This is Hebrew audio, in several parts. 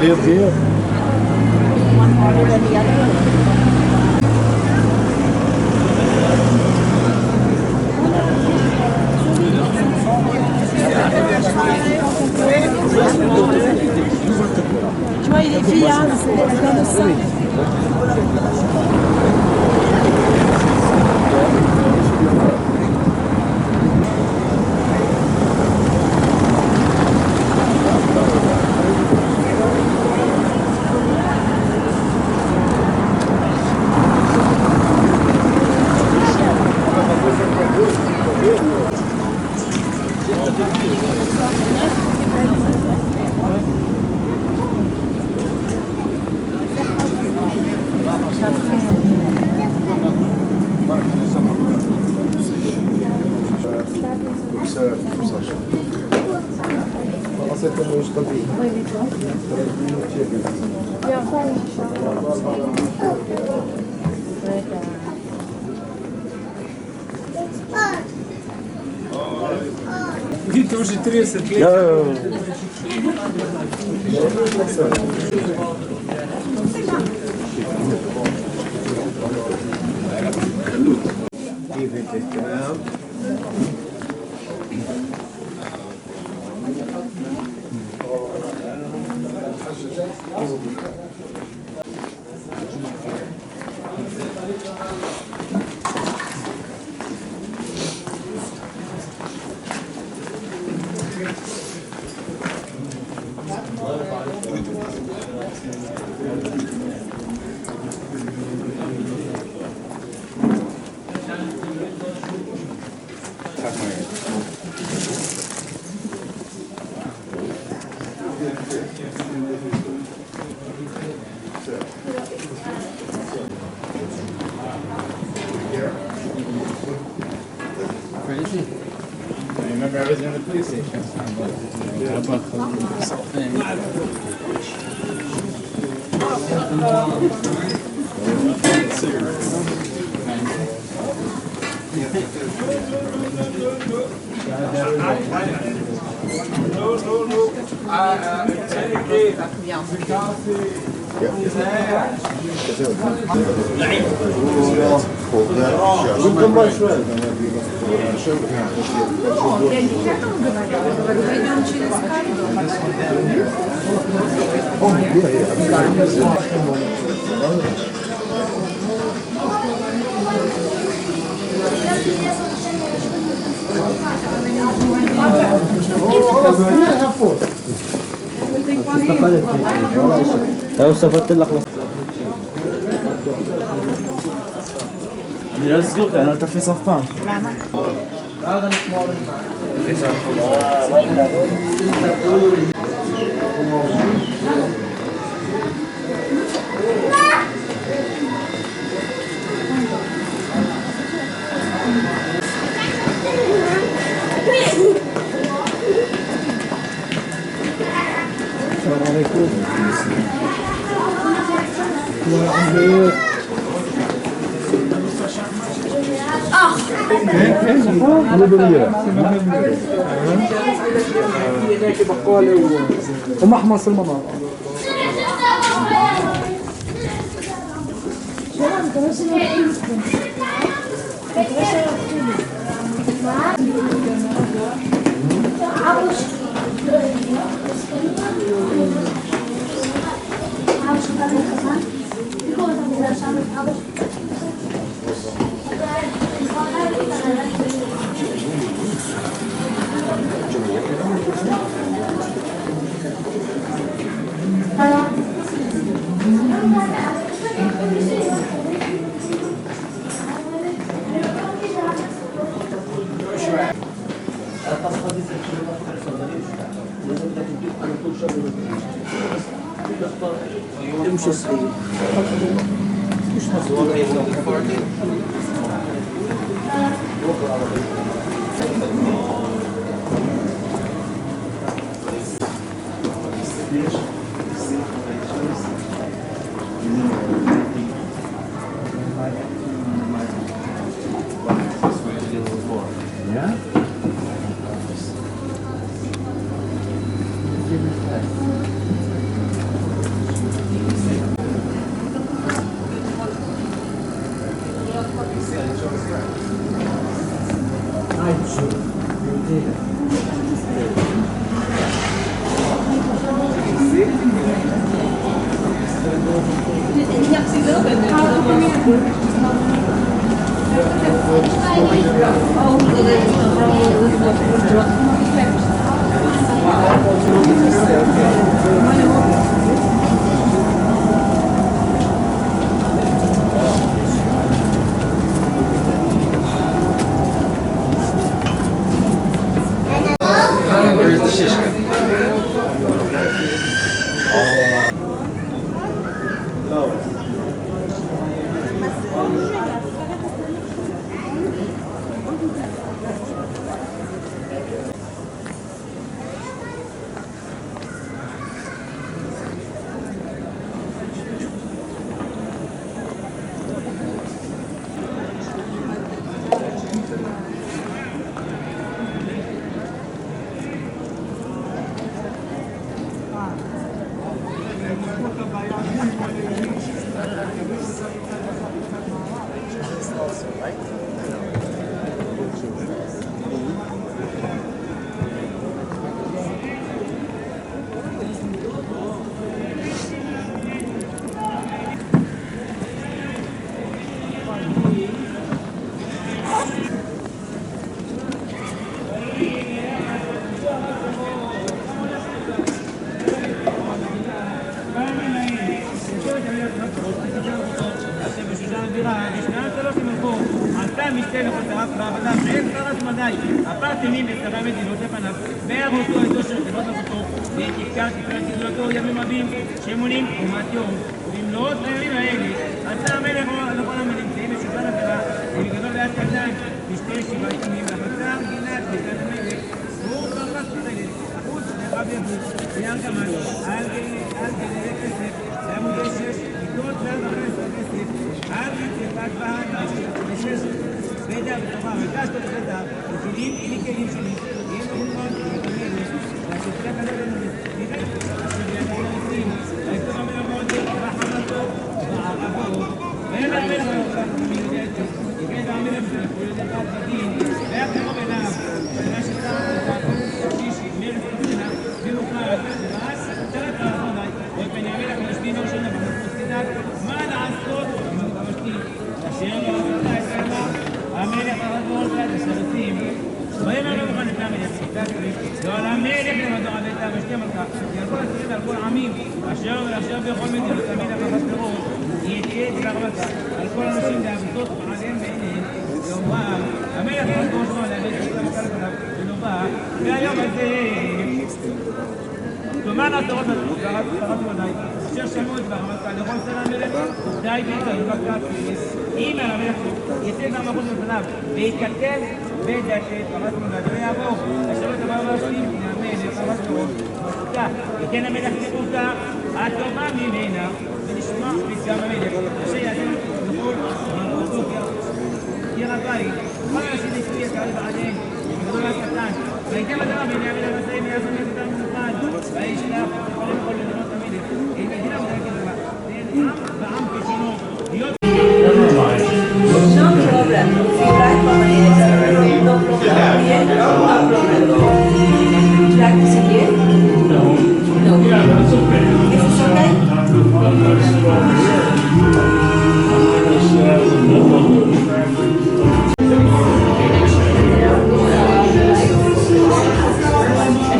Meu Deus. شوية في هذا الصف. Видите, уже 30 лет. Crazy. I remember I was in the police station. Жутко большое. Я не этому говорю, идем через Tahu seperti lah. Let's go, elle t'a fait son pain. Assalamualaikum. هناك بقالة ومحمص المناطق. امشي السيد. הפרטנים בסדרי מדינות לפניו, באבותו עדו של חברות אבותו, וכיכר תקרת גדולתו ימים רבים, שמונים אומת יום. ובמלאות הימים האלה, עשה המלך לכל המנמצאים בשולחן עבירה, ומגדול ועד קטן, בשתי שבעת ימים, והמצא גינת ביתת המלך, והוא פרס פרלת, החוץ לרב יבוץ, ויער גמל, על גלי כסף, לעמודי 6, מיטות 115 כסף, על יצפת בהר, ושש בדע בתוכה, וקשת בדע, וכלים איני כלים שלי, יהיה מוכן להתאמנת, והשפטה כזאת נראה, אשר ידעו לנשיאים, ויפתח המלאכות, וחמתו, וערבו, ואין המלך המלכה, ומיודע את זה, יגד המלך שלכו לדעת בדין, ויחרו ביניו, ובנה ששר את שיש מלך בבחינה, ומוכר, ואז תלת הרחוני, ואופן המלך המשתין הראשונה, ומסתידת, מה לעשות, המשתין, אשר ירחתה את האמה, המלך הרדור ועד השרתים, ויאמר לו מוכן את המלך, לא על המלך לבדו עבדת המשתה מלכה, ירבו לצריך על כל עמים, אשר בכל מדינות המלך החסרות, יתהיה דבר מלכה, על כל אנשים לעבדות ועליהם בעיניהם, ואומר, המלך הרדור שמו לעבד את המלכה לפניו, ונאמר, והיום הזה, תאמר התורות קראתם עדיי, אשר שמעו את דבר המלכה, לכל סלע המלך, די ביתו, ובקר אם המלך יצא מהמלכות לפניו, ויקטל בדשת, פרס מולד, ויעבור, אשר את דבר והשלים, הנה המלך, פרס לראש, וחוקה, ייתן המלך נקותה, הטובה ממנה, ונשמע פסגה המלך, אשר יעזם לכל מלכות עיר הבית, כל אנשים נקריא את העל בעדיהם, וגדול הקטן, וייתם הדבר בעיני המלך מסעים ויעזום את אותם מוכן, וישלח לכל לכל מדינות המלך, אין מדינה ודרכת דבר, ואין עם ועם כשונו, להיות No problem. Si traes papeleta, no problema. Bien, no problema. ¿Traes si quieres? No. No.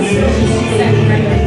¿Eso es okay?